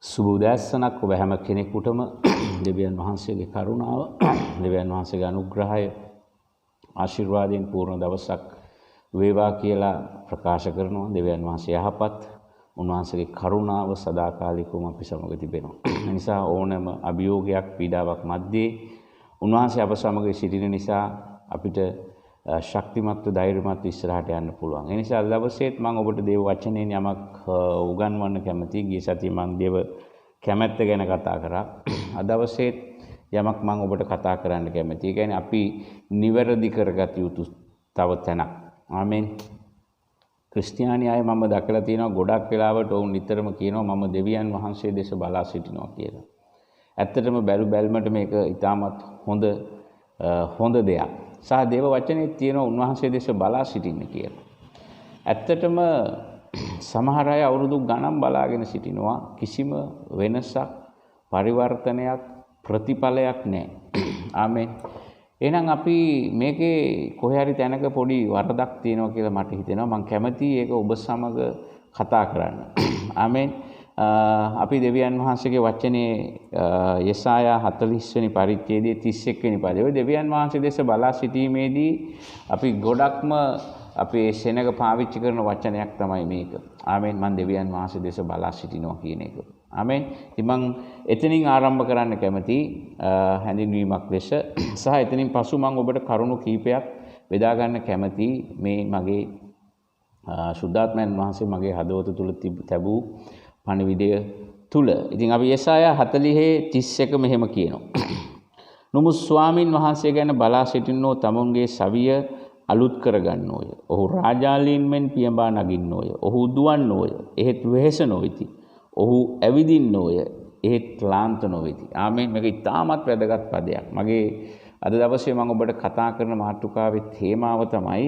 සුබ උදෑසනක් ඔබ හැම කෙනෙකුටම දෙවියන් වහන්සේගේ කරුණාව දෙවියන් වහන්සේගේ අනුග්‍රහය ආශිර්වාදයෙන් පූර්ණ දවසක් වේවා කියලා ප්‍රකාශ කරනවා. දෙවියන් වහන්සේ යහපත්, උන්වහන්සේගේ කරුණාව සදාකාලිකවම අපි සමග තිබෙනවා. ඒ නිසා ඕනෑම අභියෝගයක් පීඩාවක් මැද්දේ උන්වහන්සේ අප සමග සිටින නිසා අපිට ශක්තිමත්ව ධෛර්යමත්ව ඉස්සරහට යන්න පුළුවන්. ඒ නිසා අද දවසේත් මම ඔබට දේව වචනයෙන් යමක් උගන්වන්න කැමතියි. ගිය සතියේ මම දේව කැමැත්ත ගැන කතා කරා. අද දවසේත් යමක් මම ඔබට කතා කරන්න කැමතියි. ඒ කියන්නේ අපි නිවැරදි කරගත යුතු තව තැනක්. ආමෙන්. ක්‍රිස්තියානි අය මම දැකලා තියෙනවා ගොඩක් වෙලාවට ඔවුන් නිතරම කියනවා මම දෙවියන් වහන්සේ දෙස බලා සිටිනවා කියලා. ඇත්තටම බැලුමට මේක ඉතාමත් හොඳ දෙයක්. සහ දේව වචනේ තියෙනවා උන්වහන්සේ දෙස බලා සිටින්න කියලා. ඇත්තටම සමහර අය අවුරුදු ගණන් බලාගෙන සිටිනවා කිසිම වෙනසක්, පරිවර්තනයක්, ප්‍රතිඵලයක් නැහැ. ආමෙන්. එහෙනම් අපි මේකේ කොහේ හරි තැනක පොඩි වරදක් තියෙනවා කියලා මට හිතෙනවා. මම කැමතියි ඒක ඔබ සමග කතා කරන්න. ආමෙන්. අපි දෙවියන් වහන්සේගේ වචනේ යෙසායා 40 වෙනි පරිච්ඡේදයේ 31 වෙනි පදයේ ඔය දෙවියන් වහන්සේ දෙස බලා සිටීමේදී අපි ගොඩක්ම අපේ සෙනඟ පාවිච්චි කරන වචනයක් තමයි මේක. ආමෙන්. මම දෙවියන් වහන්සේ දෙස බලා සිටිනවා කියන එක. ආමෙන්. ඉතින් මම එතනින් ආරම්භ කරන්න කැමතියි හැඳින්වීමක් ලෙස සහ එතනින් පසු මම ඔබට කරුණු කීපයක් බෙදා ගන්න කැමතියි මේ මගේ සුද්ධාත්මයන් වහන්සේ මගේ හදවත තුල තිබූ පණිවිඩය තුල. ඉතින් අපි යෙසායා 40:31 මෙහෙම කියනවා. "නුඹ ස්වාමින් වහන්සේ ගැන බලා සිටින්නෝ තමුන්ගේ සවිය අලුත් කරගන්නෝය. ඔහු රාජාලීන් මෙන් පියඹා නගින්නෝය. ඔහු දුවන්නෝය. එහෙත් වෙහෙස නොවිති. ඔහු ඇවිදින්නෝය. එහෙත් ක්ලාන්ත නොවිති." ආමෙන්. මේක ඉතාමත් වැදගත් පදයක්. මගේ අද දවසේ මම ඔබට කතා කරන මාතෘකාවේ තේමාව තමයි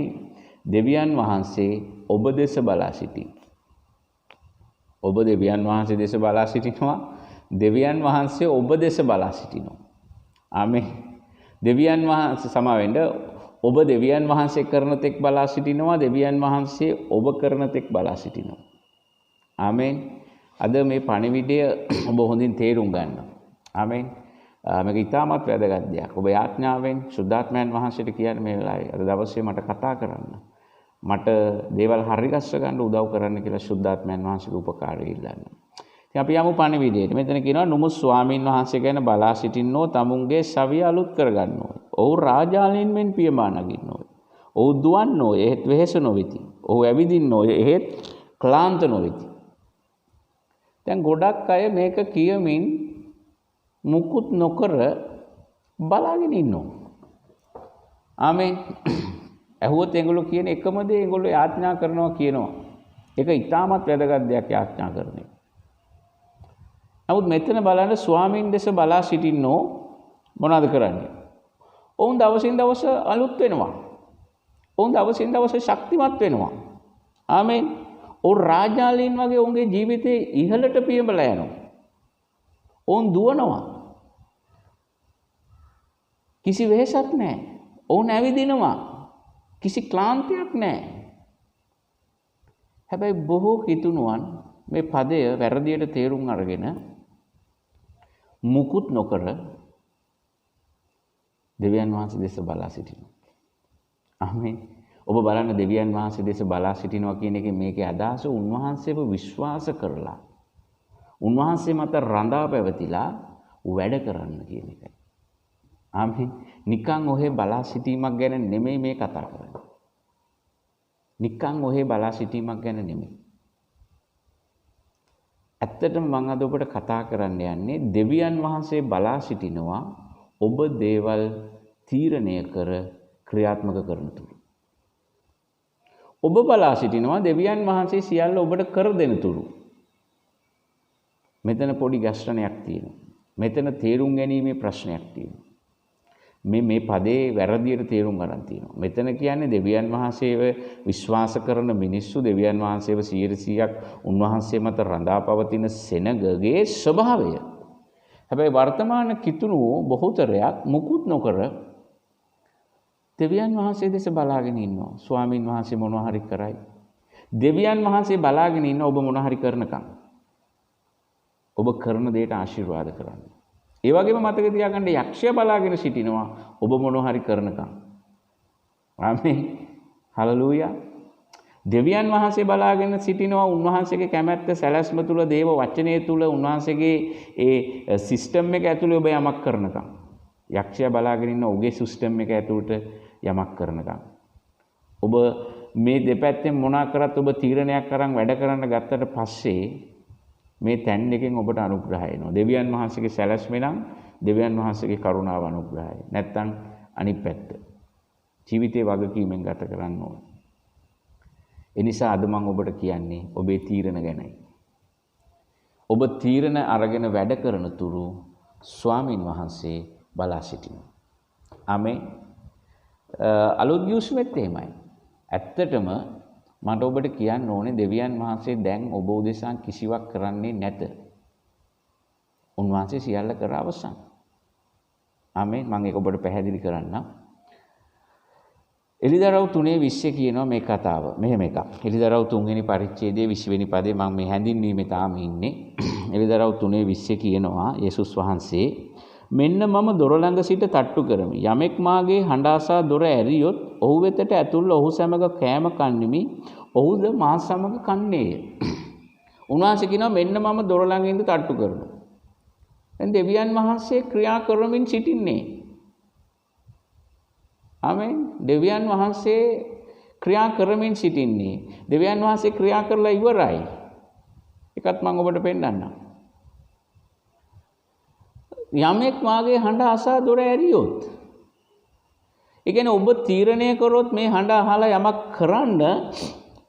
දෙවියන් වහන්සේ ඔබ දෙස බලා සිටී. ඔබ දෙවියන් වහන්සේ දෙස බලා සිටිනවා. දෙවියන් වහන්සේ ඔබ දෙස බලා සිටිනවා. ආමෙන්. දෙවියන් වහන්සේ සමාවෙන්න ඔබ දෙවියන් වහන්සේ කරන තෙක් බලා සිටිනවා. දෙවියන් වහන්සේ ඔබ කරන තෙක් බලා සිටිනවා. ආමෙන්. අද මේ පණිවිඩය ඔබ හොඳින් තේරුම් ගන්න. ආමෙන්. මේක ඉතාමත් වැදගත් දෙයක්. ඔබ යාඥාවෙන් සුද්ධාත්මයන් වහන්සේට කියන්නේ මේ වෙලාවේ අද දවසේ මට කතා කරන්න. මට දේවල් හරි ගස්ස ගන්න උදව් කරන්න කියලා සුද්ධාත්මයන් වහන්සේගේ උපකාරය ඉල්ලන්න. ඉතින් අපි යමු පණිවිඩයට. මෙතන කියනවා "නුඹ ස්වාමින් වහන්සේ ගැන බලා සිටින්නෝ තමුන්ගේ සවිය අලුත් කරගන්නෝ. ඔහු රාජාලීන් මෙන් පියඹා නගින්නෝ. ඔහු දුවන්නෝ එහෙත් වෙහෙස නොවිති. ඔහු ඇවිදින්නෝ එහෙත් ක්ලාන්ත නොවිති." දැන් ගොඩක් අය මේක කියමින් මුකුත් නොකර බලාගෙන ඉන්නවා. ආමෙන්. ඇහුවොත් ඒගොල්ලෝ කියන එකම දේ ඒගොල්ලෝ යාඥා කරනවා කියනවා. ඒක ඉතාමත් වැදගත් දෙයක් යාඥා කරන එක. නමුත් මෙතන බලන්න ස්වාමීන් දෙස බලා සිටින්නෝ මොනවද කරන්නේ? ඔවුන් දවසින් දවස අලුත් වෙනවා. ඔවුන් දවසින් දවස ශක්තිමත් වෙනවා. ආමෙන්. ඔවුන් රාජාලීන් වගේ ඔවුන්ගේ ජීවිතේ ඉහළට පියඹලා යනවා. ඔවුන් දුවනවා. කිසි වෙහෙසක් නැහැ. ඔවුන් ඇවිදිනවා. කිසි ක්ලාන්තියක් නැහැ. හැබැයි බොහෝ කිතුණුවන් මේ පදය වැරදියට තේරුම් අරගෙන මුකුත් නොකර දෙවියන් වහන්සේ දෙස බලා සිටිනවා. ආමෙන්. ඔබ බලන්න දෙවියන් වහන්සේ දෙස බලා සිටිනවා කියන එකේ මේකේ අදහස උන්වහන්සේව විශ්වාස කරලා උන්වහන්සේ මත රඳා පැවතිලා වැඩ කරන්න කියන එකයි. ආමෙන්. නිකන් ඔහේ බලා සිටීමක් ගැන නෙමෙයි මේ කතා කරන්නේ. නිකන් ඔහේ බලා සිටීමක් ගැන නෙමෙයි. ඇත්තටම මම අද ඔබට කතා කරන්න යන්නේ දෙවියන් වහන්සේ බලා සිටිනවා ඔබ දේවල් තීරණය කර ක්‍රියාත්මක කරන තුරු. ඔබ බලා සිටිනවා දෙවියන් වහන්සේ සියල්ල ඔබට කර දෙන තුරු. මෙතන පොඩි ගැස්ටනයක් තියෙනවා. මෙතන තේරුම් ගැනීමේ ප්‍රශ්නයක් තියෙනවා. මේ පදේ වැරදියට තේරුම් ගන්න තියෙනවා. මෙතන කියන්නේ දෙවියන් වහන්සේව විශ්වාස කරන මිනිස්සු දෙවියන් වහන්සේව 100%ක් උන්වහන්සේ මත රඳා පවතින සෙනගගේ ස්වභාවය. හැබැයි වර්තමාන කිතුණුවෝ බොහෝතරයක් මුකුත් නොකර දෙවියන් වහන්සේ දෙස බලාගෙන ඉන්නවා. ස්වාමින් වහන්සේ මොනවා හරි කරයි. දෙවියන් වහන්සේ බලාගෙන ඉන්න ඔබ මොනවා හරි කරනකම්. ඔබ කරන දෙයට ආශිර්වාද කරන්න. ඒ වගේම මතක තියාගන්න යක්ෂයා බලාගෙන සිටිනවා ඔබ මොනවා හරි කරනකම්. ආමේන්. හලෙලූයා. දෙවියන් වහන්සේ බලාගෙන සිටිනවා උන්වහන්සේගේ කැමැත්ත සැලැස්ම තුල දේව වචනය තුල උන්වහන්සේගේ ඒ සිස්ටම් එක ඇතුලේ ඔබ යමක් කරනකම්. යක්ෂයා බලාගෙන ඉන්න ඔහුගේ සිස්ටම් එක ඇතුළට යමක් කරනකම්. ඔබ මේ දෙපැත්තෙන් මොනා කරත් ඔබ තීරණයක් අරන් වැඩ කරන්න ගත්තට පස්සේ මේ තැන් දෙකෙන් ඔබට අනුග්‍රහය එනවා. දෙවියන් වහන්සේගේ සැලැස්මෙන් නම් දෙවියන් වහන්සේගේ කරුණාව අනුග්‍රහය. නැත්තම් අනිත් පැත්ත. ජීවිතේ වගකීමෙන් ගත කරන්න ඕන. ඒ නිසා අද මම ඔබට කියන්නේ ඔබේ තීරණ ගැනයි. ඔබ තීරණ අරගෙන වැඩ කරන තුරු ස්වාමින් වහන්සේ බලා සිටිනවා. ආමේන්. අලුත් ගිවිසුමෙත් එහෙමයි. ඇත්තටම මට ඔබට කියන්න ඕනේ දෙවියන් වහන්සේ දැන් ඔබ උදෙසා කිසිවක් කරන්නේ නැත. උන්වහන්සේ සියල්ල කර අවසන්. ආමේන්. මම ඒක ඔබට පැහැදිලි කරන්නම්. එලිදරව් 3:20 කියනවා මේ කතාව. මෙහෙම එකක්. එලිදරව් 3 වෙනි පරිච්ඡේදයේ 20 වෙනි පදේ මම මේ හැඳින්වීමේ තාම ඉන්නේ. එලිදරව් 3:20 කියනවා යේසුස් වහන්සේ මෙන්න මම දොර ළඟ සිට තට්ටු කරමි. යමෙක් මාගේ හඬ අසා දොර ඇරියොත් ඔහු වෙතට ඇතුල්ව ඔහු සමග කෑම කන්නෙමි. ඔහුද මා සමග කන්නේය. උන්වහන්සේ කියනවා මෙන්න මම දොර ළඟ ඉඳ තට්ටු කරනවා. දැන් දෙවියන් වහන්සේ ක්‍රියා කරමින් සිටින්නේ. ආමේන්. දෙවියන් වහන්සේ ක්‍රියා කරමින් සිටින්නේ. දෙවියන් වහන්සේ ක්‍රියා කරලා ඉවරයි. ඒකත් මම ඔබට පෙන්නන්නම්. යමෙක් මාගේ හඬ අසා දොර ඇරියොත්. ඒ කියන්නේ ඔබ තීරණය කරොත් මේ හඬ අහලා යමක් කරන්න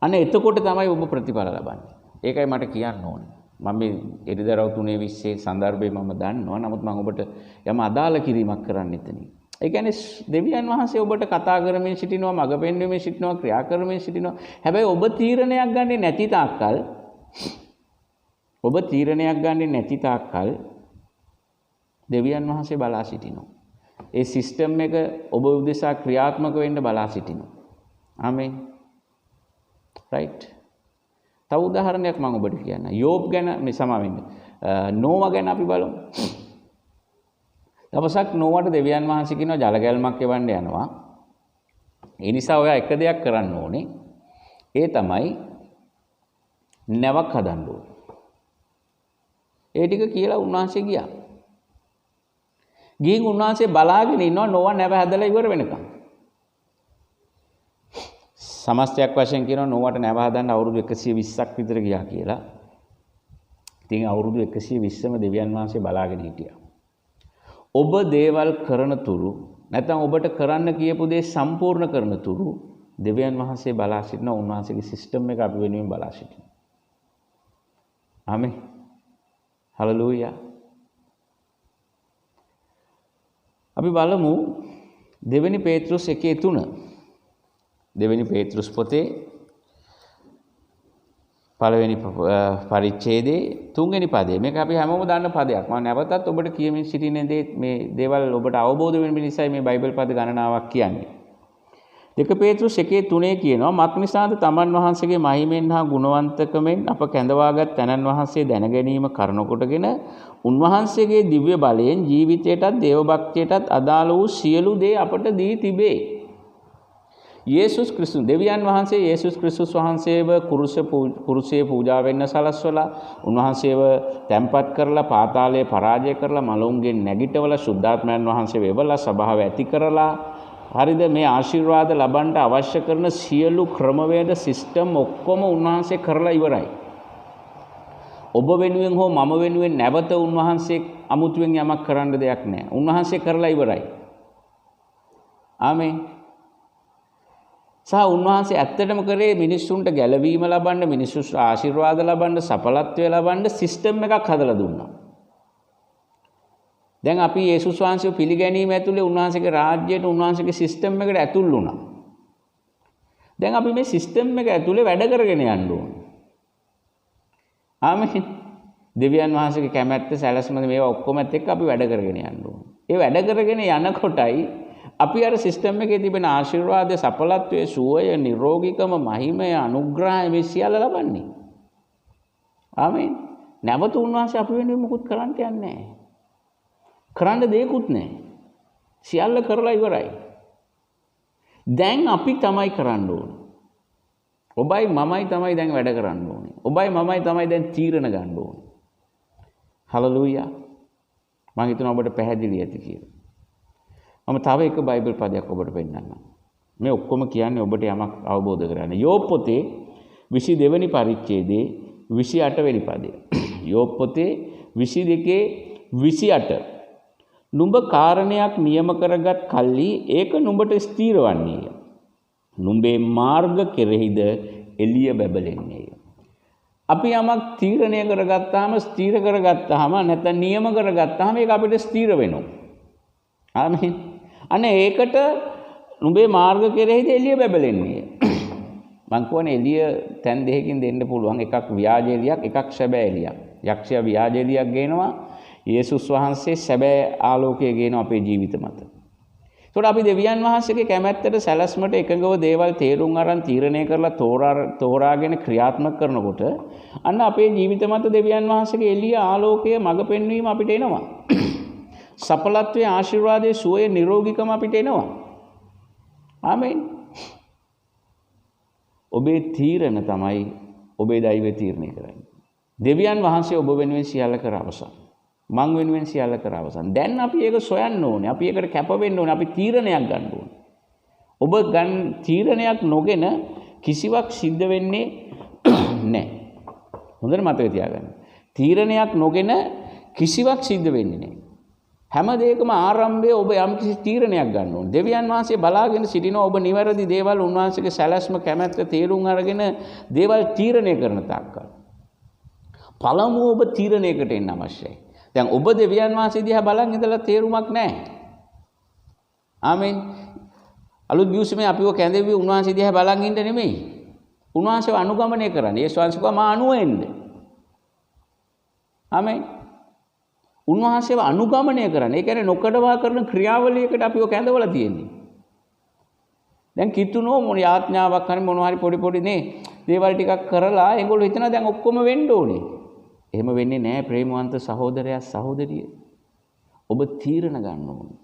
අනේ එතකොට තමයි ඔබ ප්‍රතිඵල ලබන්නේ. ඒකයි මට කියන්න ඕනේ. මම මේ එරිදරව් 3:20 සන්දර්භේ මම දන්නවා. නමුත් මම ඔබට යම අදාළ කිරීමක් කරන්න එතනින්. ඒ කියන්නේ දෙවියන් වහන්සේ ඔබට කතා කරමින් සිටිනවා, මඟ පෙන්වමින් සිටිනවා, ක්‍රියා කරමින් සිටිනවා. හැබැයි ඔබ තීරණයක් ගන්නෙ නැති තාක්කල් දෙවියන් වහන්සේ බලා සිටිනවා. ඒ සිස්ටම් එක ඔබ උදෙසා ක්‍රියාත්මක වෙන්න බලා සිටිනවා. ආමේන්. රයිට්. තව උදාහරණයක් මම ඔබට කියන්නම්. යෝබ් ගැන මේ සමාවෙන්න. නෝවා ගැන අපි බලමු. දවසක් නෝවාට දෙවියන් වහන්සේ කියනවා ජල ගැල්මක් එවන්න යනවා. ඒ නිසා ඔයා එක දෙයක් කරන්න ඕනේ. ඒ තමයි නැවක් හදන්න ඕනේ. ඒ ටික කියලා උන්වහන්සේ ගියා. ගිහින් උන්වහන්සේ බලාගෙන ඉන්නවා නෝවා නැව හදලා ඉවර වෙනකම්. සමස්තයක් වශයෙන් කියනවා නෝවාට නැව හදන්න අවුරුදු 120ක් විතර ගියා කියලා. ඉතින් අවුරුදු 120ම දෙවියන් වහන්සේ බලාගෙන හිටියා. ඔබ දේවල් කරන තුරු නැත්නම් ඔබට කරන්න කියපු දේ සම්පූර්ණ කරන තුරු දෙවියන් වහන්සේ බලා සිටින උන්වහන්සේගේ සිස්ටම් එක අපි වෙනුවෙන් බලා සිටිනවා. ආමේන්. හලෙලූයා. අපි බලමු දෙවෙනි පේත්‍රුස් 1:3. දෙවෙනි පේත්‍රුස් පොතේ පළවෙනි පරිච්ඡේදයේ 3 වෙනි පදේ. මේක අපි හැමෝම දන්න පදයක්. මම නැවතත් ඔබට කියමින් සිටින මේ දේවල් ඔබට අවබෝධ වෙන නිසායි මේ බයිබල් පද ගණනාවක් කියන්නේ. 2 පේත්‍රුස් 1:3 කියනවා මක් නිසාද තමන් වහන්සේගේ මහිමෙන් හා ගුණවන්තකමෙන් අප කැඳවාගත් තනන් වහන්සේ දැන ගැනීම කරන කොටගෙන උන්වහන්සේගේ දිව්‍ය බලයෙන් ජීවිතයටත් දේව භක්තියටත් අදාළ වූ සියලු දේ අපට දී තිබේ. යේසුස් ක්‍රිස්තුස් දෙවියන් වහන්සේ යේසුස් ක්‍රිස්තුස් වහන්සේව කුරුසේ පූජා වෙන්න සලස්වලා උන්වහන්සේව තැන්පත් කරලා පාතාලයේ පරාජය කරලා මලුන්ගෙන් නැගිටවලා සුද්ධාත්මයන් වහන්සේ වෙවලා සභාව ඇති කරලා හරිද මේ ආශිර්වාද ලබන්න අවශ්‍ය කරන සියලු ක්‍රමවේද සිස්ටම් ඔක්කොම උන්වහන්සේ කරලා ඉවරයි. ඔබ වෙනුවෙන් හෝ මම වෙනුවෙන් නැවත උන්වහන්සේ අමුතුවෙන් යමක් කරන්න දෙයක් නැහැ. උන්වහන්සේ කරලා ඉවරයි. ආමේන්. උන්වහන්සේ ඇත්තටම කරේ මිනිස්සුන්ට ගැලවීම ලබන්න, මිනිස්සු ආශිර්වාද ලබන්න, සඵලත්වය ලබන්න සිස්ටම් එකක් හදලා දුන්නා. දැන් අපි යේසුස් වහන්සේව පිළිගැනීම ඇතුලේ උන්වහන්සේගේ රාජ්‍යයට උන්වහන්සේගේ සිස්ටම් එකට ඇතුල් වුණා. දැන් අපි මේ සිස්ටම් එක ඇතුලේ වැඩ කරගෙන යන්න ඕනේ. ආමේන්. දෙවියන් වහන්සේගේ කැමැත්ත සැලැස්මද මේවා ඔක්කොමත් එක්ක අපි වැඩ කරගෙන යන්න ඕනේ. ඒ වැඩ කරගෙන යනකොටයි අපි අර සිස්ටම් එකේ තිබෙන ආශිර්වාද, සඵලත්වයේ සුවය, නිරෝගීකම, මහිමය, අනුග්‍රහය මේ සියල්ල ලබන්නේ. ආමේන්. නැවත උන්වහන්සේ අපි වෙනුවෙන් මොකුත් කරන්න යන්නේ නැහැ. කරන්න දෙයක්වත් නැහැ. සියල්ල කරලා ඉවරයි. දැන් අපි තමයි කරන්න ඕනේ. ඔබයි මමයි තමයි දැන් වැඩ කරන්න ඕනේ. ඔබයි මමයි තමයි දැන් තීරණ ගන්න ඕනේ. හලෙලූයා. මම හිතනවා ඔබට පැහැදිලි ඇති කියලා. මම තව එක බයිබල් පදයක් ඔබට පෙන්නන්නම්. මේ ඔක්කොම කියන්නේ ඔබට යමක් අවබෝධ කරගන්න. යෝබ් පොතේ 22 වෙනි පරිච්ඡේදයේ 28 වෙනි පදය. යෝබ් පොතේ 22 28. නුඹ කාරණයක් නියම කරගත් කල්ලි ඒක නුඹට ස්ථීර වන්නේය. නුඹේ මාර්ග කෙරෙහිද එළිය බැබලෙන්නේය. අපි යමක් තීරණය කරගත්තාම ස්ථීර කරගත්තාම නැත්නම් නියම කරගත්තාම ඒක අපිට ස්ථීර වෙනවා. ආමේන්. අනේ ඒකට නුඹේ මාර්ග කෙරෙහිද එළිය බැබලෙන්නේය. මං කියන්නේ එළිය තැන් දෙකකින් දෙන්න පුළුවන්. එකක් ව්‍යාජ එළියක්, එකක් සැබෑ එළියක්. යක්ෂයා ව්‍යාජ එළියක් ගේනවා. යේසුස් වහන්සේ සැබෑ ආලෝකය ගේනවා අපේ ජීවිත මත. ඒකට අපි දෙවියන් වහන්සේගේ කැමැත්තට සැලැස්මට එකඟව දේවල් තේරුම් අරන් තීරණය කරලා තෝරාගෙන ක්‍රියාත්මක කරනකොට අන්න අපේ ජීවිත මත දෙවියන් වහන්සේගේ එළිය ආලෝකය මඟ පෙන්වීම අපිට එනවා. සඵලත්වයේ ආශිර්වාදයේ සුවයේ නිරෝගීකම අපිට එනවා. ආමේන්. ඔබේ තීරණ තමයි ඔබේ දෛවය තීරණය කරන්නේ. දෙවියන් වහන්සේ ඔබ වෙනුවෙන් සියල්ල කර අවසන්. මං වෙනුවෙන් සියල්ල කර අවසන්. දැන් අපි ඒක සොයන්න ඕනේ. අපි ඒකට කැප වෙන්න ඕනේ. අපි තීරණයක් ගන්න ඕනේ. ඔබ ගන්න තීරණයක් නොගෙන කිසිවක් සිද්ධ වෙන්නේ නැහැ. හොඳට මතක තියාගන්න. තීරණයක් නොගෙන කිසිවක් සිද්ධ වෙන්නේ නැහැ. හැම දෙයකම ආරම්භය ඔබ යම් කිසි තීරණයක් ගන්න ඕනේ. දෙවියන් වහන්සේ බලාගෙන සිටිනවා ඔබ නිවැරදි දේවල් උන්වහන්සේගේ සැලැස්ම කැමැත්ත තේරුම් අරගෙන දේවල් තීරණය කරන තාක්කල්. පළමුව ඔබ තීරණයකට එන්න අවශ්‍යයි. දැන් ඔබ දෙවියන් වහන්සේ දිහා බලන් ඉඳලා තේරුමක් නැහැ. ආමෙන්. අලුත් ගිවිසුමේ අපිව කැඳෙවි උන්වහන්සේ දිහා බලන් ඉන්න නෙමෙයි. උන්වහන්සේව අනුගමනය කරන්න. ඒ ශ්වාසකව මා අනුව එන්න. ආමෙන්. උන්වහන්සේව අනුගමනය කරන්න. ඒ කියන්නේ නොකඩවා කරන ක්‍රියාවලියකට අපිව කැඳවලා තියෙන්නේ. දැන් කිතුනෝ මොන යාඥාවක් හරි මොනවා හරි පොඩි නේ දේවල් ටිකක් කරලා ඒගොල්ලෝ හිතනවා දැන් ඔක්කොම වෙන්න ඕනේ. එහෙම වෙන්නේ නැහැ ප්‍රේමවන්ත සහෝදරයා සහෝදරිය. ඔබ තීරණ ගන්න ඕනේ.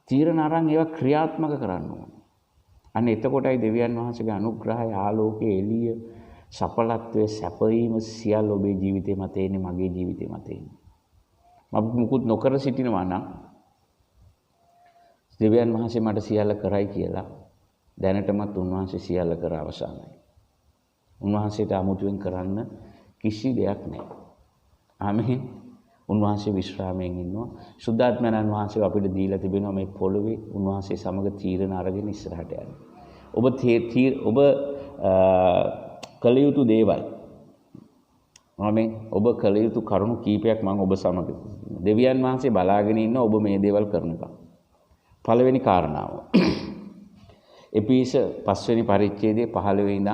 තීරණ අරන් ඒවා ක්‍රියාත්මක කරන්න ඕනේ. අන්න එතකොටයි දෙවියන් වහන්සේගේ අනුග්‍රහය, ආලෝකයේ එළිය, සඵලත්වයේ සැපීම සියල්ල ඔබේ ජීවිතේ මත එන්නේ, මගේ ජීවිතේ මත එන්නේ. මම මුකුත් නොකර සිටිනවා නම් දෙවියන් වහන්සේ මට සියල්ල කරයි කියලා දැනටමත් උන්වහන්සේ සියල්ල කර අවසానයි. උන්වහන්සේට 아무තුවෙන් කරන්න කිසි දෙයක් නැහැ. ආමේන්. උන්වහන්සේ විශ්‍රාමයෙන් ඉන්නවා. සුද්ධාත්මයන් වහන්සේ අපිට දීලා තිබෙනවා මේ පොළොවේ උන්වහන්සේ සමග තීරණ අරගෙන ඉස්සරහට යන්න. ඔබ කළ යුතු දේවල්. ආමේන්. ඔබ කළ යුතු කරුණු කීපයක් මම ඔබ සමග දෙවියන් වහන්සේ බලාගෙන ඉන්න ඔබ මේ දේවල් කරනකම්. පළවෙනි කාරණාව. එපීස 5 වෙනි පරිච්ඡේදයේ 15 ඉඳන්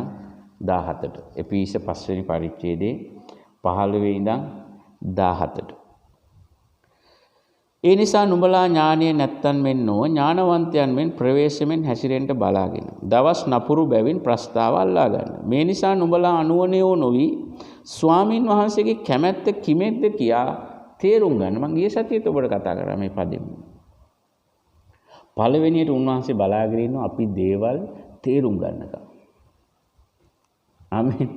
17ට. එපීස 5 වෙනි පරිච්ඡේදයේ 15 ඉඳන් 17ට. ඒ නිසා නුඹලා ඥානිය නැත්තන් මෙන්නෝ ඥානවන්තයන් මෙන් ප්‍රවේශමෙන් හැසිරෙන්න බලාගෙන දවස් නපුරු බැවින් ප්‍රස්තාව අල්ලා ගන්න. මේ නිසා නුඹලා අනුවණයෝ නොවි ස්වාමින් වහන්සේගේ කැමැත්ත කිමෙද්ද කියා තේරුම් ගන්න. මම ගිය සතියේත් ඔබට කතා කරා මේ පදෙම. පළවෙනියට උන්වහන්සේ බලාගෙන ඉන්නවා අපි දේවල් තේරුම් ගන්නකම්. ආමේන්.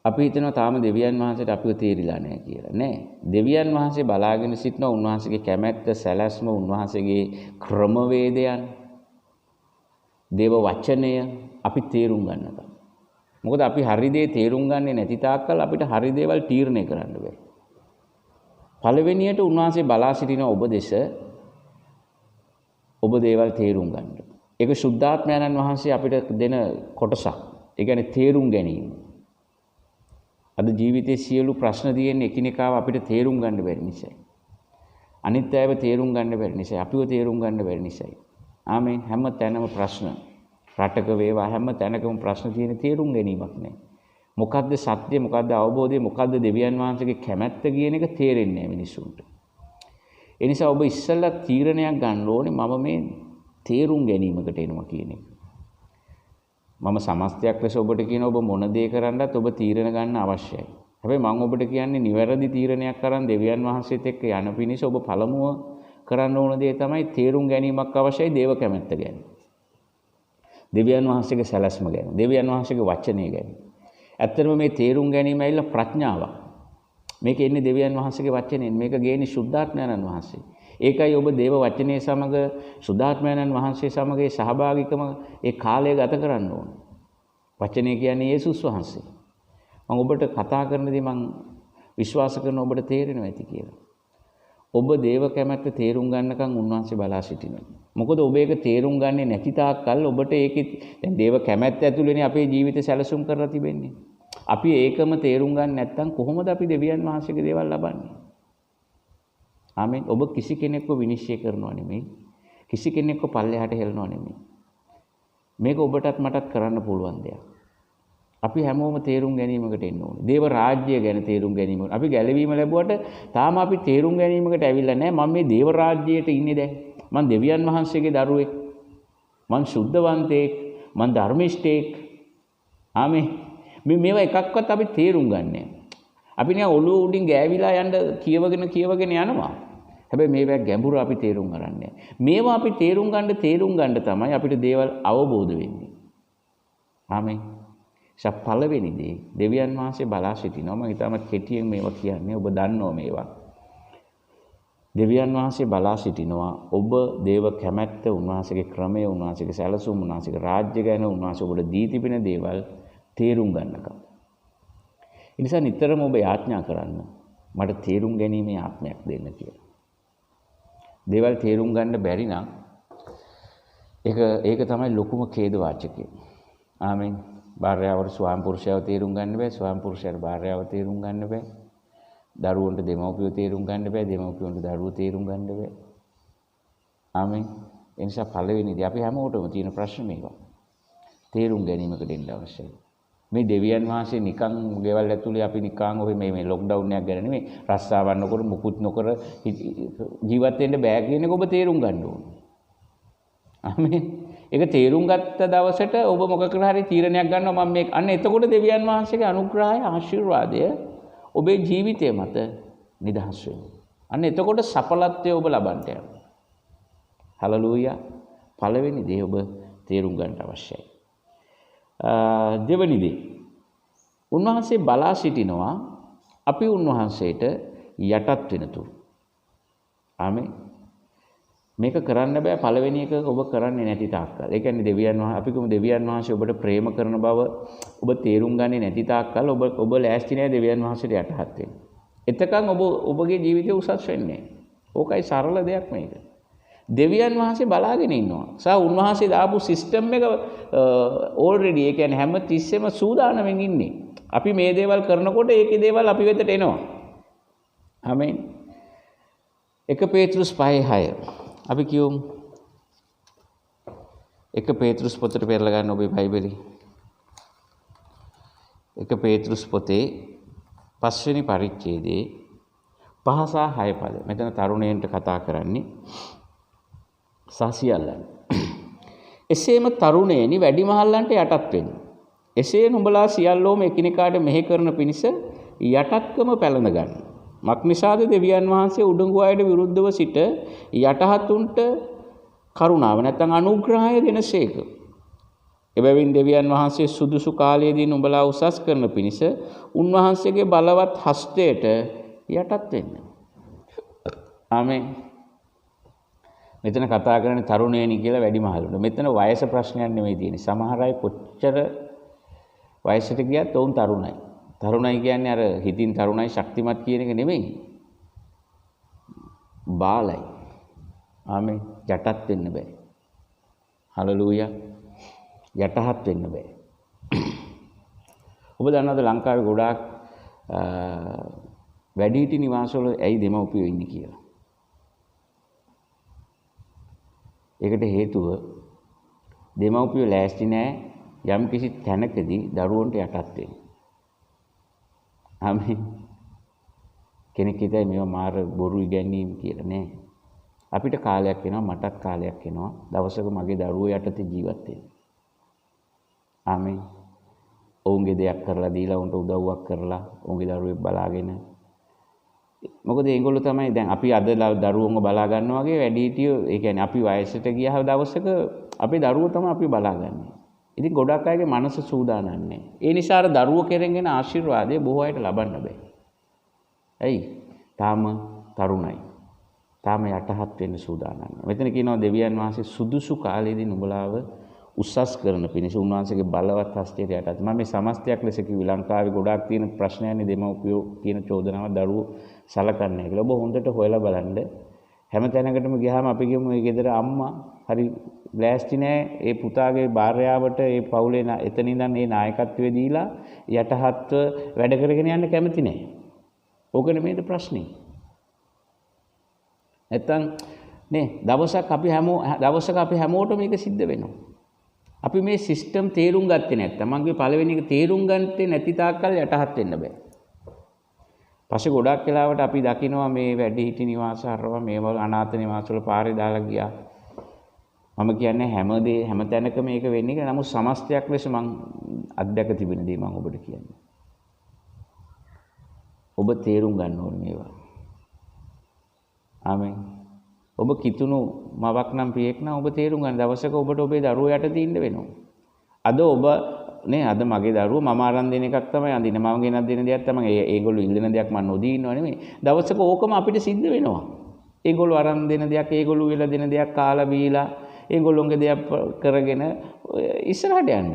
අපි හිතනවා තාම දෙවියන් වහන්සේට අපිව තේරිලා නැහැ කියලා. නෑ. දෙවියන් වහන්සේ බලාගෙන සිටිනවා උන්වහන්සේගේ කැමැත්ත, සැලැස්ම, උන්වහන්සේගේ ක්‍රමවේදයන්, දේව වචනය අපි තේරුම් ගන්නකම්. මොකද අපි හරි දේ තේරුම් ගන්නේ නැති තාක්කල් අපිට හරි දේවල් තීරණය කරන්න බෑ. පළවෙනියට උන්වහන්සේ බලා සිටින ඔබ දෙස ඔබ දේවල් තේරුම් ගන්න. ඒක සුද්ධාත්මයන්න් වහන්සේ අපිට දෙන කොටසක්. ඒ කියන්නේ තේරුම් ගැනීම. අද ජීවිතයේ සියලු ප්‍රශ්න තියෙන එකිනෙකාව අපිට තේරුම් ගන්න බැරි නිසායි. අනිත් අයව තේරුම් ගන්න බැරි නිසායි. අපිව තේරුම් ගන්න බැරි නිසායි. ආමේන්. හැම තැනම ප්‍රශ්න. රටක වේවා හැම තැනකම ප්‍රශ්න තියෙන තේරුම් ගැනීමක් නැහැ. මොකද්ද සත්‍ය, මොකද්ද අවබෝධය, මොකද්ද දෙවියන් වහන්සේගේ කැමැත්ත කියන එක තේරෙන්නේ නැහැ මිනිසුන්ට. ඒ නිසා ඔබ ඉස්සෙල්ලා තීරණයක් ගන්න ඕනේ මම මේ තේරුම් ගැනීමකට එනවා කියන එක. මම සමස්තයක් ලෙස ඔබට කියන ඔබ මොන දේ කරන්නත් ඔබ තීරණ ගන්න අවශ්‍යයි. හැබැයි මම ඔබට කියන්නේ නිවැරදි තීරණයක් අරන් දෙවියන් වහන්සේත් එක්ක යන පිණිස ඔබ පළමුව කරන්න ඕන දේ තමයි තේරුම් ගැනීමක් අවශ්‍යයි දේව කැමැත්ත ගැන. දෙවියන් වහන්සේගේ සැලැස්ම ගැන, දෙවියන් වහන්සේගේ වචනය ගැන. ඇත්තටම මේ තේරුම් ගැනීම ඇවිල්ලා ප්‍රඥාවක්. මේක එන්නේ දෙවියන් වහන්සේගේ වචනයෙන්. මේක ගේන්නේ සුද්ධාත්මයන්න් වහන්සේ. ඒකයි ඔබ දේව වචනයේ සමග සුද්ධාත්මයන්න් වහන්සේ සමග ඒ සහභාගීකම ඒ කාලය ගත කරන්න ඕන. වචනය කියන්නේ යේසුස් වහන්සේ. මම ඔබට කතා කරනදී මම විශ්වාස කරන ඔබට තේරෙනවා ඇති කියලා. ඔබ දේව කැමැත්ත තේරුම් ගන්නකම් උන්වහන්සේ බලා සිටිනවා. මොකද ඔබ ඒක තේරුම් ගන්නේ නැති තාක් කල් ඔබට ඒකේ දැන් දේව කැමැත්ත ඇතුළේනේ අපේ ජීවිතය සැලසුම් කරලා තිබෙන්නේ. අපි ඒකම තේරුම් ගන්න නැත්නම් කොහොමද අපි දෙවියන් වහන්සේගේ දේවල් ලබන්නේ? ආමෙන්. ඔබ කිසි කෙනෙක්ව විනිශ්චය කරනවා නෙමෙයි. කිසි කෙනෙක්ව පල්ලෙහාට හෙලනවා නෙමෙයි. මේක ඔබටත් මටත් කරන්න පුළුවන් දෙයක්. අපි හැමෝම තේරුම් ගැනීමකට එන්න ඕනේ. දේව රාජ්‍යය ගැන තේරුම් ගැනීම. අපි ගැලවීම ලැබුවට තාම අපි තේරුම් ගැනීමකට ඇවිල්ලා නැහැ. මම මේ දේව රාජ්‍යයට ඉන්නේ දැන්. මම දෙවියන් වහන්සේගේ දරුවෙක්. මම සුද්ධවන්තයෙක්. මම ධර්මිෂ්ඨයෙක්. ආමේ. මේවා එකක්වත් අපි තේරුම් ගන්නෑ. අපි නිකන් ඔළුව උඩින් ගෑවිලා යන්න කියවගෙන යනවා. හැබැයි මේවා ගැඹුර අපි තේරුම් ගන්නෑ. මේවා අපි තේරුම් ගන්න තමයි අපිට දේවල් අවබෝධ වෙන්නේ. ආමේ. පළවෙනි දේ දෙවියන් වහන්සේ බලා සිටිනවා. මම ඊටමත් කෙටියෙන් මේවා කියන්නේ ඔබ දන්නවා මේවා. දෙවියන් වහන්සේ බලා සිටිනවා. ඔබ දේව කැමැත්ත, උන්වහන්සේගේ ක්‍රමය, උන්වහන්සේගේ සැලසුම්, උන්වහන්සේගේ රාජ්‍ය ගැන උන්වහන්සේ ඔබට දී තිබෙන දේවල් තේරුම් ගන්නකම්. ඒ නිසා නිතරම ඔබ යාඥා කරන්න මට තේරුම් ගැනීමේ ආත්මයක් දෙන්න කියලා. දේවල් තේරුම් ගන්න බැරි නම් ඒක තමයි ලොකුම ඛේද වාචකය. ආමෙන්. භාර්යාවට ස්වාම පුරුෂයව තේරුම් ගන්න බෑ. ස්වාම පුරුෂයාට භාර්යාව තේරුම් ගන්න බෑ. දරුවන්ට දෙමව්පියෝ තේරුම් ගන්න බෑ. දෙමව්පියන්ට දරුවෝ තේරුම් ගන්න බෑ. ආමෙන්. ඒ නිසා පළවෙනිදී අපි හැමෝටම තියෙන ප්‍රශ්න මේක. තේරුම් ගැනීමකට එන්න අවශ්‍යයි. මේ දෙවියන් වහන්සේ නිකන් ගෙවල් ඇතුලේ අපි නිකන් ඔය මේ ලොක්ඩවුන් එකක් ගැන නෙමෙයි රස්සාවක් නොකර මුකුත් නොකර ජීවත් වෙන්න බෑ කියන එක ඔබ තේරුම් ගන්න ඕනේ. ආමෙන්. ඒක තේරුම් ගත්ත දවසට ඔබ මොකකට හරි තීරණයක් ගන්නවා මම මේ අන්න එතකොට දෙවියන් වහන්සේගේ අනුග්‍රහය ආශිර්වාදය ඔබේ ජීවිතය මත නිදහස් වෙනවා. අන්න එතකොට සඵලත්වය ඔබ ලබන්න යනවා. හලලූයා. පළවෙනි දේ ඔබ තේරුම් ගන්න අවශ්‍යයි. දෙවෙනි දේ උන්වහන්සේ බලා සිටිනවා අපි උන්වහන්සේට යටත් වෙනතුරු. ආමෙන්. මේක කරන්න බෑ පළවෙනි එක ඔබ කරන්නේ නැති තාක්කල්. ඒ කියන්නේ දෙවියන් වහන්සේ අපි කොහොම දෙවියන් වහන්සේ ඔබට ප්‍රේම කරන බව ඔබ තේරුම් ගන්නේ නැති තාක්කල් ඔබ ලෑස්ති නැහැ දෙවියන් වහන්සේට යටහත් වෙන්න. එතකන් ඔබගේ ජීවිතය උසස් වෙන්නේ නැහැ. ඕකයි සරල දෙයක් මේක. දෙවියන් වහන්සේ බලාගෙන ඉන්නවා. උන්වහන්සේ දාපු සිස්ටම් එක ඕල්රෙඩි ඒ කියන්නේ හැම තිස්සෙම සූදානම්ෙන් ඉන්නේ. අපි මේ දේවල් කරනකොට ඒකේ දේවල් අපි වෙතට එනවා. ආමෙන්. 1 පේතෘස් 5:6 අපි කියමු 1 පේතෘස් පොතට පෙරලා ගන්න ඔබේ බයිබලේ 1 පේතෘස් පොතේ 5 වෙනි පරිච්ඡේදයේ 5 සහ 6 පද. මෙතන තරුණයන්ට කතා කරන්නේ සාසියල්ලන්. එසේම තරුණයනි වැඩිමහල්ලන්ට යටත් වෙන්න. එසේ නුඹලා සියල්ලෝම එකිනෙකාට මෙහෙ කරන පිණිස යටත්කම පැළඳ ගන්න. මක්නිසාද දෙවියන් වහන්සේ උඩඟු අයට විරුද්ධව සිට යටහතුන්ට කරුණාව නැත්නම් අනුග්‍රහය දෙනසේක. එබැවින් දෙවියන් වහන්සේ සුදුසු කාලයේදී නුඹලා උසස් කරන පිණිස උන්වහන්සේගේ බලවත් හස්තයට යටත් වෙන්න. ආමෙන්. මෙතන කතා කරන්නේ තරුණයනි කියලා වැඩිමහල්ලුන්ට. මෙතන වයස ප්‍රශ්නයක් නෙමෙයි තියෙන්නේ. සමහර අය කොච්චර වයසට ගියත් ඔවුන් තරුණයි. තරුණයි කියන්නේ අර හිතින් තරුණයි ශක්තිමත් කියන එක නෙමෙයි. බාලයි. ආමෙන්. යටත් වෙන්න බෑ. හලලූයා. යටහත් වෙන්න බෑ. ඔබ දන්නවද ලංකාවේ ගොඩාක් වැඩිහිටි නිවාසවල ඇයි දෙමව්පියෝ ඉන්නේ කියලා? ඒකට හේතුව දෙමව්පියෝ ලෑස්ති නැහැ යම් කිසි තැනකදී දරුවන්ට යටත් වෙන්න. ආමෙන්. කෙනෙක් හිතයි මේවා මාර බොරු ඉගැන්වීම් කියලා නෑ. අපිට කාලයක් එනවා මටත් කාලයක් එනවා දවසක මගේ දරුවෝ යටතේ ජීවත් වෙන්න. ආමෙන්. ඔවුන්ගේ දෙයක් කරලා දීලා උන්ට උදව්වක් කරලා ඔවුන්ගේ දරුවෙක් බලාගෙන. මොකද ඒගොල්ලෝ තමයි දැන් අපි අද දරුවෝන්ව බලා ගන්නවා වගේ වැඩිහිටියෝ ඒ කියන්නේ අපි වයසට ගියහ දවසක අපේ දරුවෝ තමයි අපි බලාගන්නේ. ඉතින් ගොඩක් අයගේ මනස සූදානම් නැහැ. ඒ නිසා අර දරුවෝ කෙරෙන් ආශිර්වාදය බොහෝ අයට ලබන්න බෑ. ඇයි? තාම තරුණයි. තාම යටහත් වෙන්න සූදානම්. මෙතන කියනවා දෙවියන් වහන්සේ සුදුසු කාලයේදී නුඹලාව උසස් කරන පිණිස උන්වහන්සේගේ බලවත් හස්තයට යටත්. මම මේ සමස්තයක් ලෙස කිව්ව ලංකාවේ ගොඩාක් තියෙන ප්‍රශ්නයන්නේ දෙමව්පියෝ කියන චෝදනාව දරුවෝ සලකන්නේ නැහැ කියලා. ඔබ හොඳට හොයලා බලන්න. හැම තැනකටම ගියාම අපි කියමු මේ ගෙදර අම්මා හරි ලෑස්ති නැහැ ඒ පුතාගේ භාර්යාවට ඒ පවුලේ එතන ඉඳන් මේ නායකත්වයේ දීලා යටහත්ව වැඩ කරගෙන යන්න කැමති නැහැ. ඕකනේ මේක ප්‍රශ්නේ. නැත්තම් නේ දවසක අපි හැමෝටම මේක සිද්ධ වෙනවා. අපි මේ සිස්ටම් තේරුම් ගත්තේ නැත්නම් මගේ පළවෙනි එක තේරුම් ගත්තේ නැති තාක්කල් යටහත් වෙන්න බෑ. පස්සේ ගොඩක් වෙලාවට අපි දකිනවා මේ වැඩිහිටි නිවාස හරවා මේවල් අනාථ නිවාස වල පාරේ දාලා ගියා. මම කියන්නේ හැම තැනකම මේක වෙන්නේ කියලා. නමුත් සමස්තයක් ලෙස මම අත්දැක තිබෙන දේ මම ඔබට කියන්නේ. ඔබ තේරුම් ගන්න ඕනේ මේවා. ආමෙන්. ඔබ කිතුණු මවක් නම් පියෙක් නම් ඔබ තේරුම් ගන්න දවසක ඔබට ඔබේ දරුවෝ යට තින්න වෙනවා. අද ඔබ නේ අද මගේ දරුවෝ මම අරන් දෙන එකක් තමයි අඳින්නේ. මම ගෙනත් දෙන දෙයක් තමයි ඒගොල්ලෝ ඉල්ලන දෙයක් මම නොදී ඉන්නව නෙමෙයි. දවසක ඕකම අපිට සිද්ධ වෙනවා. ඒගොල්ලෝ අරන් දෙන දෙයක් ඒගොල්ලෝ විල දෙන දෙයක් කාලා බීලා ඒගොල්ලෝගේ දෙයක් කරගෙන ඉස්සරහට යන්න.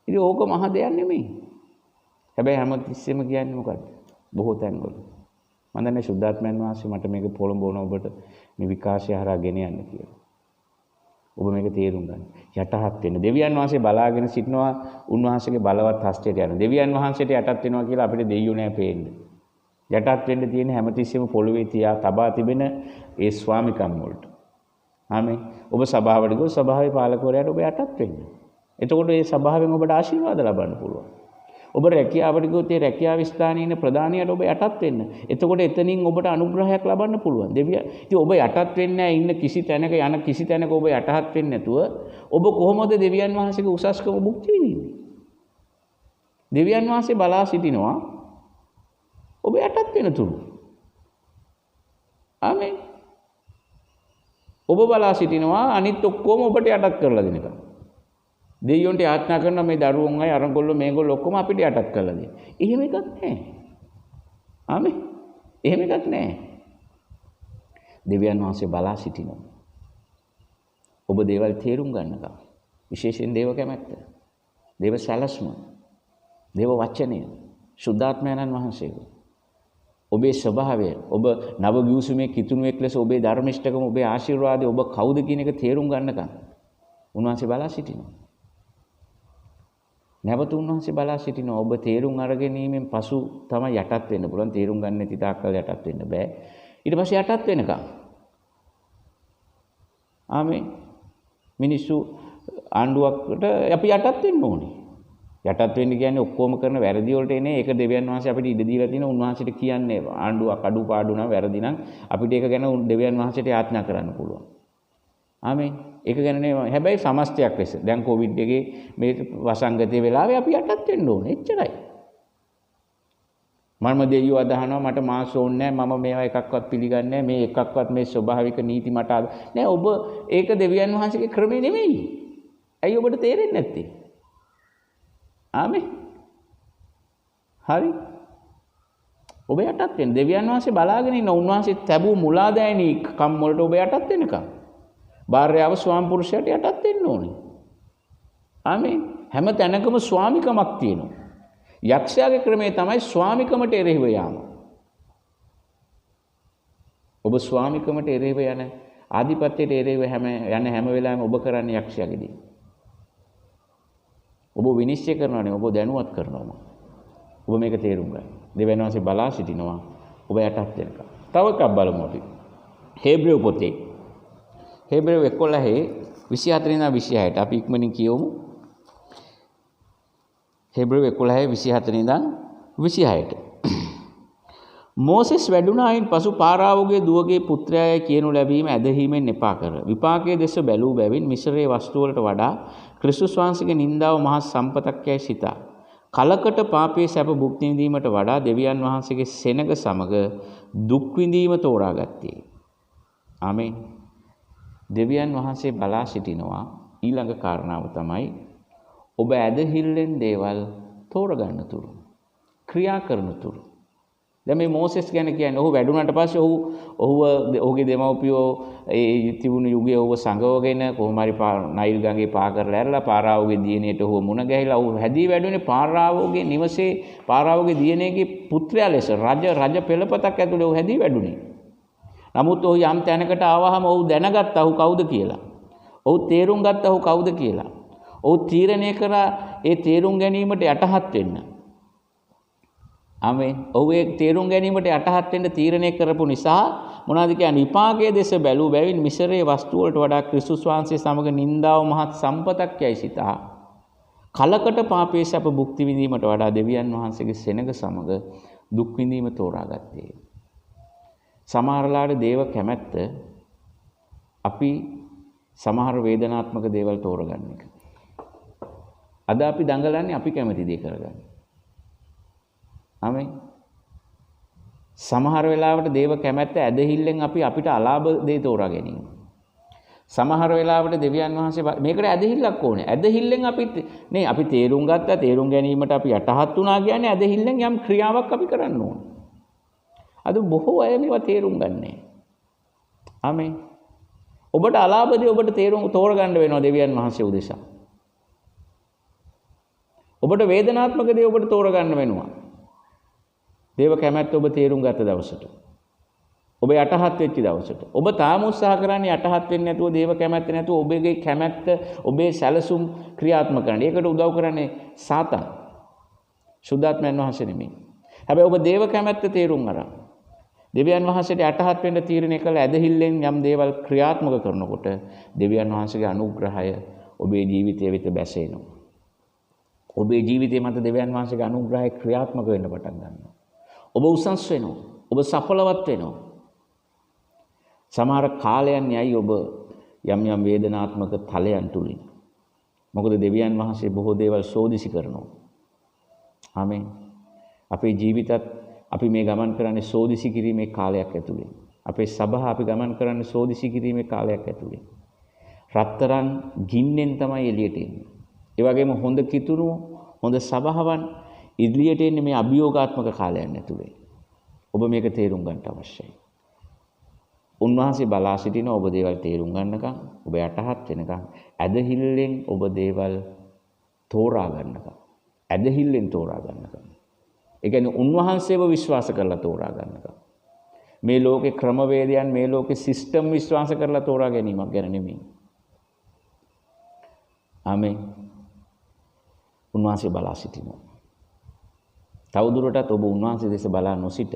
ඉතින් ඕක මහ දෙයක් නෙමෙයි. හැබැයි හැමතිස්සෙම කියන්නේ මොකද්ද? බොහෝ තැන්වල මම දන්නේ සුද්ධාත්මයන් වහන්සේ මට මේක පොළඹවන ඔබට මේ විකාශය හරහා ගෙන යන්න කියලා. ඔබ මේක තේරුම් ගන්න. යටහත් වෙන්න. දෙවියන් වහන්සේ බලාගෙන සිටනවා උන්වහන්සේගේ බලවත් හස්තයට යන. දෙවියන් වහන්සේට යටත් වෙනවා කියලා අපිට දෙයියෝ නෑ පේන්නේ. යටත් වෙන්න තියෙන හැමතිස්සෙම පොළවේ තියා තබා තිබෙන ඒ ස්වාමිකම් වලට. ආමෙන්. ඔබ සභාවට ගියොත් සභාවේ පාලකවරයාට ඔබ යටත් වෙන්න. එතකොට ඒ සභාවෙන් ඔබට ආශිර්වාද ලබන්න පුළුවන්. ඔබ රැකියාවට ගියොත් ඒ රැකියාව ස්ථානයේ ඉන්න ප්‍රධානියට ඔබ යටත් වෙන්න. එතකොට එතනින් ඔබට අනුග්‍රහයක් ලබන්න පුළුවන්. දෙවියන්. ඉතින් ඔබ යටත් වෙන්නේ නැහැ ඉන්න කිසි තැනක යන කිසි තැනක ඔබ යටත් වෙන්නේ නැතුව ඔබ කොහොමද දෙවියන් වහන්සේගේ උසස්කම භුක්ති විඳින්නේ? දෙවියන් වහන්සේ බලා සිටිනවා ඔබ යටත් වෙන තුරු. ආමෙන්. ඔබ බලා සිටිනවා අනිත් ඔක්කොම ඔබට යටත් කරලා දෙනකම්. දෙයියොන්ට යාඥා කරන මේ දරුවෝන් අය අරගොල්ලෝ මේගොල්ලෝ ඔක්කොම අපිට යටත් කරලා දෙන්න. එහෙම එකක් නැහැ. ආමේ. එහෙම එකක් නැහැ. දෙවියන් වහන්සේ බලා සිටිනවා. ඔබ දේවල් තේරුම් ගන්නකම්. විශේෂයෙන් දේව කැමැත්ත. දේව සැලැස්ම. දේව වචනය. සුද්ධාත්මයන්න් වහන්සේ. ඔබේ ස්වභාවය ඔබ නව ගිවිසුමේ කිතුණුවෙක් ලෙස ඔබේ ධර්මිෂ්ඨකම ඔබේ ආශිර්වාදය ඔබ කවුද කියන එක තේරුම් ගන්නකම් උන්වහන්සේ බලා සිටිනවා. නැවත උන්වහන්සේ බලා සිටිනවා. ඔබ තේරුම් අරගැනීමෙන් පසු තමයි යටත් වෙන්න පුළුවන්. තේරුම් ගන්න නැති තාක්කල් යටත් වෙන්න බෑ. ඊට පස්සේ යටත් වෙනකම්. ආමෙන්. මිනිස්සු ආණ්ඩුවකට අපි යටත් වෙන්න ඕනේ. යටත් වෙන්න කියන්නේ ඔක්කොම කරන වැරදි වලට එන්නේ. ඒක දෙවියන් වහන්සේ අපිට ඉඩ දීලා තියෙන උන්වහන්සේට කියන්නේ ආණ්ඩුවක් අඩුපාඩු නම් වැරදි නම් අපිට ඒක ගැන දෙවියන් වහන්සේට යාඥා කරන්න පුළුවන්. ආමෙන්. ඒක ගැන නෙවෙයි. හැබැයි සමස්තයක් ලෙස. දැන් කොවිඩ් එකේ මේ වසංගතයේ වෙලාවේ අපි යටත් වෙන්න ඕනේ. එච්චරයි. මම දෙයියෝ අදහනවා මට මාස් ඕනේ නැහැ. මම මේවා එකක්වත් පිළිගන්නේ නැහැ. මේ එකක්වත් මේ ස්වභාවික නීති මට නෑ. ඔබ ඒක දෙවියන් වහන්සේගේ ක්‍රමේ නෙමෙයි. ඇයි ඔබට තේරෙන්නේ නැත්තේ? ආමෙන්. හරි. ඔබ යටත් වෙන්න. දෙවියන් වහන්සේ බලාගෙන ඉන්න උන්වහන්සේ තැබූ මුලාදෑනි කම් වලට ඔබ යටත් වෙනකම්. භාර්යාව ස්වාම පුරුෂයාට යටත් වෙන්න ඕනේ. ආමෙන්. හැම තැනකම ස්වාමිකමක් තියෙනවා. යක්ෂයාගේ ක්‍රමය තමයි ස්වාමිකමට එරෙහිව යාම. ඔබ ස්වාමිකමට එරෙහිව යන ආධිපත්‍යයට එරෙහිව යන හැම වෙලාවෙම ඔබ කරන්නේ යක්ෂයාගේදී. ඔබ විනිශ්චය කරනවා නේ ඔබ දැනුවත් කරනවා. ඔබ මේක තේරුම් ගන්න. දෙවියන් වහන්සේ බලා සිටිනවා ඔබ යටත් වෙනකම්. තව එකක් බලමු අපි. හේබ්‍රේව පොතේ හේබ්‍රේව 11:24 ඉඳන් 26ට අපි ඉක්මනින් කියවමු. හේබ්‍රේව 11:24 ඉඳන් 26ට. මෝසෙස් වැඩුණායින් පසු පාරාවෝගේ දුවගේ පුත්‍රයාය කියනු ලැබීම ඇදහිීමෙන් එපා කර. විපාකයේ දෙස බැලූ බැවින් මිශ්‍රයේ වස්තු වලට වඩා ක්‍රිස්තුස් වහන්සේගේ නින්දාව මහා සම්පතක් යයි සිතා. කලකට පාපයේ සැප භුක්ති විඳීමට වඩා දෙවියන් වහන්සේගේ සෙනග සමග දුක් විඳීම තෝරාගත්තේ. ආමේන්. දෙවියන් වහන්සේ බලා සිටිනවා ඊළඟ කාරණාව තමයි ඔබ ඇදහිල්ලෙන් දේවල් තෝරගන්න තුරු ක්‍රියා කරන තුරු. දැන් මේ මෝසෙස් ගැන කියන්නේ ඔහු වැඩුණාට පස්සේ ඔහුගේ දෙමව්පියෝ ඒ තිබුණු යුගයේ ඔහුව සංගවගෙන කොහොම හරි නයිල් ගඟේ පා කරලා ඇරලා පාරාවෝගේ දියණියට ඔහු මුණ ගැහිලා ඔහු හැදී වැඩුණේ පාරාවෝගේ නිවසේ පාරාවෝගේ දියණියගේ පුත්‍රයා ලෙස රජ පෙළපතක් ඇතුලේ ඔහු හැදී වැඩුණේ. නමුත් ඔහු යම් තැනකට ආවහම ඔහු දැනගත්තා ඔහු කවුද කියලා. ඔහු තේරුම් ගත්තා ඔහු කවුද කියලා. ඔහු තීරණය කරා ඒ තේරුම් ගැනීමට යටහත් වෙන්න. ආමේන්. ඔහු ඒ තේරුම් ගැනීමට යටහත් වෙන්න තීරණය කරපු නිසා මොනවද කියන්නේ විපාකයේ දෙස බැලූ බැවින් මිසරයේ වස්තු වලට වඩා ක්‍රිස්තුස් වහන්සේ සමග නින්දාව මහත් සම්පතක් යයි සිතා. කලකට පාපයේ සැප භුක්ති විඳීමට වඩා දෙවියන් වහන්සේගේ සෙනග සමග දුක් විඳීම තෝරාගත්තේ. සමහරලාට දේව කැමැත්ත අපි සමහර වේදනාත්මක දේවල් තෝරගන්න එක. අද අපි දඟලන්නේ අපි කැමති දේ කරගන්න. ආමේන්. සමහර වෙලාවට දේව කැමැත්ත ඇදහිල්ලෙන් අපි අපිට අලාභ දේ තෝරා ගැනීම. සමහර වෙලාවට දෙවියන් වහන්සේ මේකට ඇදහිල්ලක් ඕනේ. ඇදහිල්ලෙන් අපි තේරුම් ගත්තා තේරුම් ගැනීමට අපි යටහත් වුණා කියන්නේ ඇදහිල්ලෙන් යම් ක්‍රියාවක් අපි කරන්න ඕනේ. අද බොහෝ අය මේවා තේරුම් ගන්නෑ. ආමේන්. ඔබට අලාභදී ඔබට තෝරගන්න වෙනවා දෙවියන් වහන්සේ උදෙසා. ඔබට වේදනාත්මක දේ ඔබට තෝරගන්න වෙනවා. දේව කැමැත්ත ඔබ තේරුම් ගත දවසට. ඔබ යටහත් වෙච්ච දවසට. ඔබ තාම උත්සාහ කරන්නේ යටහත් වෙන්නේ නැතුව දේව කැමැත්ත නැතුව ඔබගේ කැමැත්ත ඔබේ සැලසුම් ක්‍රියාත්මක කරන්න. ඒකට උදව් කරන්නේ සාතන්. සුද්ධාත්මයන් වහන්සේ නෙමෙයි. හැබැයි ඔබ දේව කැමැත්ත තේරුම් අරන් දෙවියන් වහන්සේට යටහත් වෙන්න තීරණය කළ ඇදහිල්ලෙන් යම් දේවල් ක්‍රියාත්මක කරනකොට දෙවියන් වහන්සේගේ අනුග්‍රහය ඔබේ ජීවිතය වෙත බැසෙනවා. ඔබේ ජීවිතය මත දෙවියන් වහන්සේගේ අනුග්‍රහය ක්‍රියාත්මක වෙන්න පටන් ගන්නවා. ඔබ උසස් වෙනවා. ඔබ සඵලවත් වෙනවා. සමහර කාලයන් යයි ඔබ යම් වේදනාත්මක තලයන් තුලින්. මොකද දෙවියන් වහන්සේ බොහෝ දේවල් සෝදිසි කරනවා. ආමේන්. අපේ ජීවිතත් අපි මේ ගමන් කරන්නේ සෝදිසි කිරීමේ කාලයක් ඇතුලේ. අපේ සභාව අපි ගමන් කරන්නේ සෝදිසි කිරීමේ කාලයක් ඇතුලේ. රත්තරන් ගින්නෙන් තමයි එළියට එන්නේ. ඒ වගේම හොඳ කිතුණු හොඳ සභාවන් ඉදිරියට එන්නේ මේ අභියෝගාත්මක කාලයන් ඇතුලේ. ඔබ මේක තේරුම් ගන්න අවශ්‍යයි. උන්වහන්සේ බලා සිටින ඔබ දේවල් තේරුම් ගන්නකම් ඔබ යටහත් වෙනකම් ඇදහිල්ලෙන් ඔබ දේවල් තෝරා ගන්නකම් ඇදහිල්ලෙන් තෝරා ගන්නකම් ඒ කියන්නේ උන්වහන්සේව විශ්වාස කරලා තෝරා ගන්නකම් මේ ලෝකේ ක්‍රමවේදයන් මේ ලෝකේ සිස්ටම් විශ්වාස කරලා තෝරා ගැනීමක් ගැන නෙමෙයි. ආමේන්. උන්වහන්සේ බලා සිටිනවා. තවදුරටත් ඔබ උන්වහන්සේ දෙස බලා නොසිට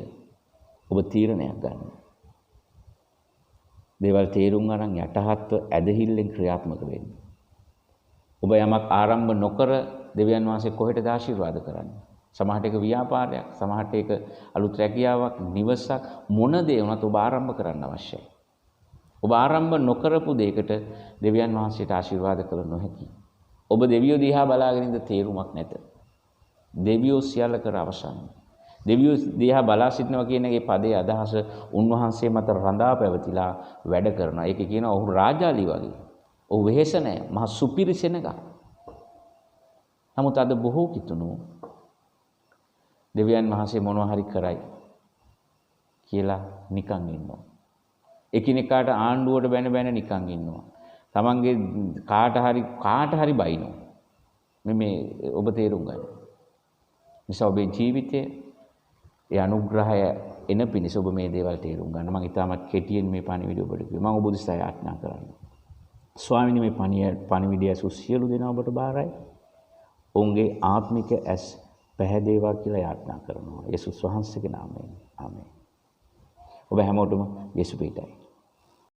ඔබ තීරණයක් ගන්න. දේවල් තේරුම් අරන් යටහත්ව ඇදහිල්ලෙන් ක්‍රියාත්මක වෙන්න. ඔබ යමක් ආරම්භ නොකර දෙවියන් වහන්සේ කොහෙටද ආශිර්වාද කරන්නේ? සමහරට ඒක ව්‍යාපාරයක්, සමහරට ඒක අලුත් රැකියාවක්, නිවසක් මොන දේ වුණත් ඔබ ආරම්භ කරන්න අවශ්‍යයි. ඔබ ආරම්භ නොකරපු දෙයකට දෙවියන් වහන්සේට ආශිර්වාද කළ නොහැකි. ඔබ දෙවියෝ දිහා බලාගෙන ඉඳ තේරුමක් නැත. දෙවියෝ සියල්ල කර අවසන්. දෙවියෝ දිහා බලා සිටනවා කියන ඒ පදේ අදහස උන්වහන්සේ මත රඳා පැවතිලා වැඩ කරනවා. ඒක කියනවා ඔහු රාජාලි වගේ. ඔහු වෙහෙස නැහැ. මහ සුපිරිසෙනක. නමුත් අද බොහෝ කිතුණු දෙවියන් වහන්සේ මොනවා හරි කරයි කියලා නිකන් ඉන්නවා. එකිනෙකාට ආණ්ඩුවට බැන නිකන් ඉන්නවා. තමන්ගේ කාට හරි බයිනවා. මේ ඔබ තේරුම් ගන්න. නිසා ඔබේ ජීවිතයේ ඒ අනුග්‍රහය එන පිණිස ඔබ මේ දේවල් තේරුම් ගන්න. මම ඊටමත් කෙටියෙන් මේ පණිවිඩය ඔබට කිව්වා. මම ඔබ දිහා යාඥා කරන්නේ. ස්වාමීනි මේ පණිවිඩය ඇසු සියලු දෙනා ඔබට බාරයි. ඔවුන්ගේ ආත්මික ඇස් පැහැදේවා කියලා යාඥා කරනවා. යේසුස් වහන්සේගේ නාමයෙන්. ආමේන්. ඔබ හැමෝටම යේසු පිටයි.